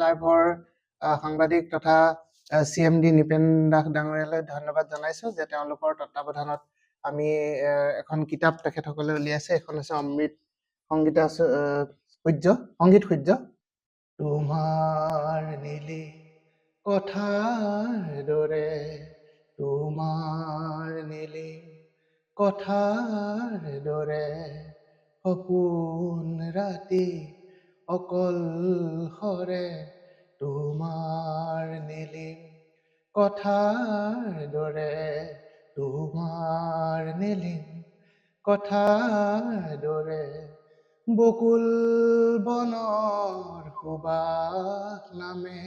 লাইভৰ সাংবাদিক তথা CMD নিপেন দাস ডাঙৰীয়ালৈ ধন্যবাদ জনাইছোঁ যে তেওঁলোকৰ তত্ত্বাৱধানত আমি এখন কিতাপ তেখেতসকলে উলিয়াইছে। এখন হৈছে অমৃত সংগীত সূৰ্য। তোমাৰ নীলি কথাৰ দৰে, তোমাৰ নীলি কথাৰ দৰে, সপোন ৰাতি অকল সৰে, তোমাৰ নীলি কথাৰ দৰে, তোমাৰ নীলি কথাৰ দৰে, বকুল বনৰ সুবাস নামে,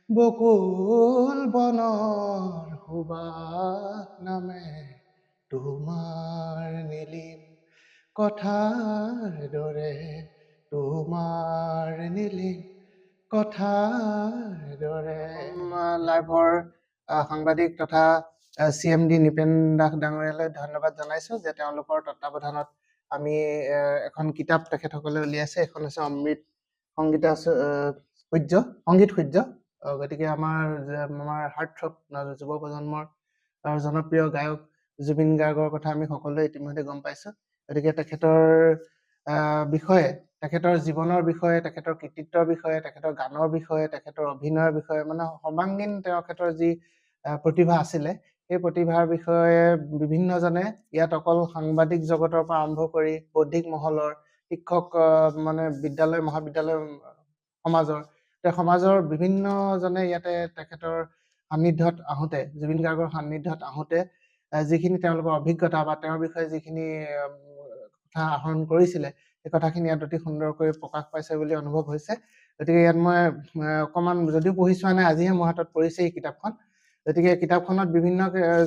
বকুল বনৰ সুবাস নামে, তোমাৰ নীলিম কথাৰ দৰে, তোমাৰ নীলিম কথাৰ দৰে। লাইভৰ সাংবাদিক তথা CMD নিপেন দাস ডাঙৰীয়ালৈ ধন্যবাদ জনাইছোঁ যে তেওঁলোকৰ তত্ত্বাৱধানত আমি এখন কিতাপ তেখেতসকলে উলিয়াইছে। এখন হৈছে অমৃত সংগীত সূৰ্য। গতিকে আমাৰ হাৰ্টথ্ৰব যুৱ প্ৰজন্মৰ জনপ্ৰিয় গায়ক জুবিন গাৰ্গৰ কথা আমি সকলোৱে ইতিমধ্যে গম পাইছোঁ। গতিকে তেখেতৰ বিষয়ে, তেখেতৰ জীৱনৰ বিষয়ে, তেখেতৰ কৃতিত্বৰ বিষয়ে, তেখেতৰ গানৰ বিষয়ে, তেখেতৰ অভিনয়ৰ বিষয়ে, মানে সৰ্বাংগীন তেখেতৰ যি প্ৰতিভা আছিলে, সেই প্ৰতিভাৰ বিষয়ে বিভিন্নজনে ইয়াত অকল সাংবাদিক জগতৰ পৰা আৰম্ভ কৰি বৌদ্ধিক মহলৰ, শিক্ষক মানে বিদ্যালয় মহাবিদ্যালয় সমাজৰ বিভিন্নজনে ইয়াতে তেখেতৰ সান্নিধ্যত আহোঁতে, জুবিন গাৰ্গৰ সান্নিধ্যত আহোঁতে যিখিনি তেওঁলোকৰ অভিজ্ঞতা বা তেওঁৰ বিষয়ে যিখিনি কথা আহৰণ কৰিছিলে, সেই কথাখিনি ইয়াত অতি সুন্দৰকৈ প্ৰকাশ পাইছে বুলি অনুভৱ হৈছে। গতিকে ইয়াত মই অকণমান যদিও পঢ়ি চোৱা নাই, আজিহে মোৰ হাতত পৰিছে এই কিতাপখন। গতিকে কিতাপখনত বিভিন্ন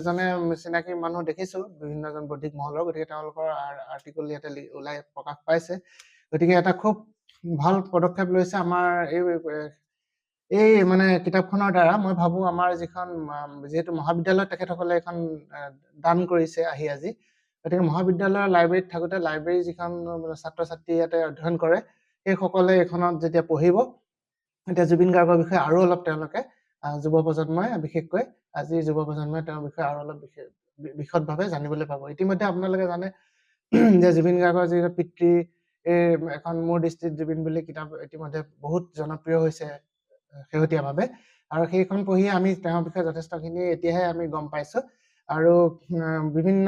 জনে চিনাকি মানুহ দেখিছোঁ, বিভিন্নজন বৌদ্ধিক মহলৰ। গতিকে তেওঁলোকৰ আৰ্টিকল ইয়াতে ওলাই প্ৰকাশ পাইছে। গতিকে এটা খুব ভাল পদক্ষেপ লৈছে আমাৰ এই মানে কিতাপখনৰ দ্বাৰা। মই ভাবোঁ আমাৰ যিহেতু মহাবিদ্যালয়ত তেখেতসকলে এখন দান কৰিছে আজি, গতিকে মহাবিদ্যালয়ৰ লাইব্ৰেৰীত থাকোঁতে লাইব্ৰেৰীৰ যিখন ছাত্ৰ ছাত্ৰী ইয়াতে অধ্যয়ন কৰে, সেইসকলে এইখনত যেতিয়া পঢ়িব, এতিয়া জুবিন গাৰ্গৰ বিষয়ে আৰু অলপ তেওঁলোকে যুৱ প্ৰজন্মই, বিশেষকৈ আজিৰ যুৱ প্ৰজন্মই তেওঁৰ বিষয়ে আৰু অলপ বিশদভাৱে জানিবলৈ পাব। ইতিমধ্যে আপোনালোকে জানে যে জুবিন গাৰ্গৰ যি পিতৃ এখন মোৰ দৃষ্টিত জুবিন বুলি কিতাপ ইতিমধ্যে বহুত জনপ্ৰিয় হৈছে শেহতীয়াভাৱে, আৰু সেইখন পঢ়িয়ে আমি তেওঁৰ বিষয়ে যথেষ্টখিনি এতিয়াহে আমি গম পাইছোঁ। আৰু বিভিন্ন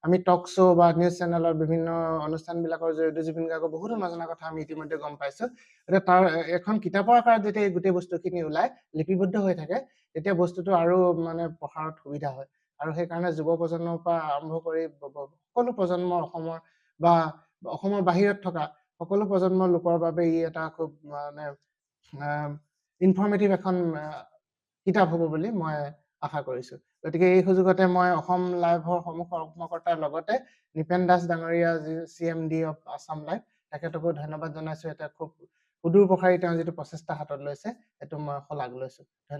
আমি টক শ্ব' বা নিউজ চেনেলৰ বিভিন্ন অনুষ্ঠানবিলাকৰ জৰিয়তে জুবিন গাৰ্গৰ বহুতো নজনা কথা আমি ইতিমধ্যে গম পাইছোঁ। এতিয়া তাৰ এখন কিতাপৰ আকাৰত যেতিয়া এই গোটেই বস্তুখিনি ওলাই লিপিবদ্ধ হৈ থাকে, তেতিয়া বস্তুটো আৰু মানে প্ৰসাৰত সুবিধা হয়। আৰু সেইকাৰণে যুৱ প্ৰজন্মৰ পৰা আৰম্ভ কৰি সকলো প্ৰজন্ম অসমৰ বাহিৰত থকা সকলো প্ৰজন্মৰ লোকৰ বাবে ই এটা খুব মানে ইনফৰ্মেটিভ এখন কিতাপ হ'ব বুলি মই আশা কৰিছোঁ। গতিকে এই সুযোগতে মই অসম লাইভৰ কৰ্মকৰ্তাৰ লগতে নিপেন দাস ডাঙৰীয়া যি CMD অফ আছাম লাইভ, তেখেতকো ধন্যবাদ জনাইছোঁ। এটা খুব সুদূৰ প্ৰসাৰী তেওঁ যিটো প্ৰচেষ্টা হাতত লৈছে, সেইটো মই শলাগ লৈছোঁ। ধন্যবাদ।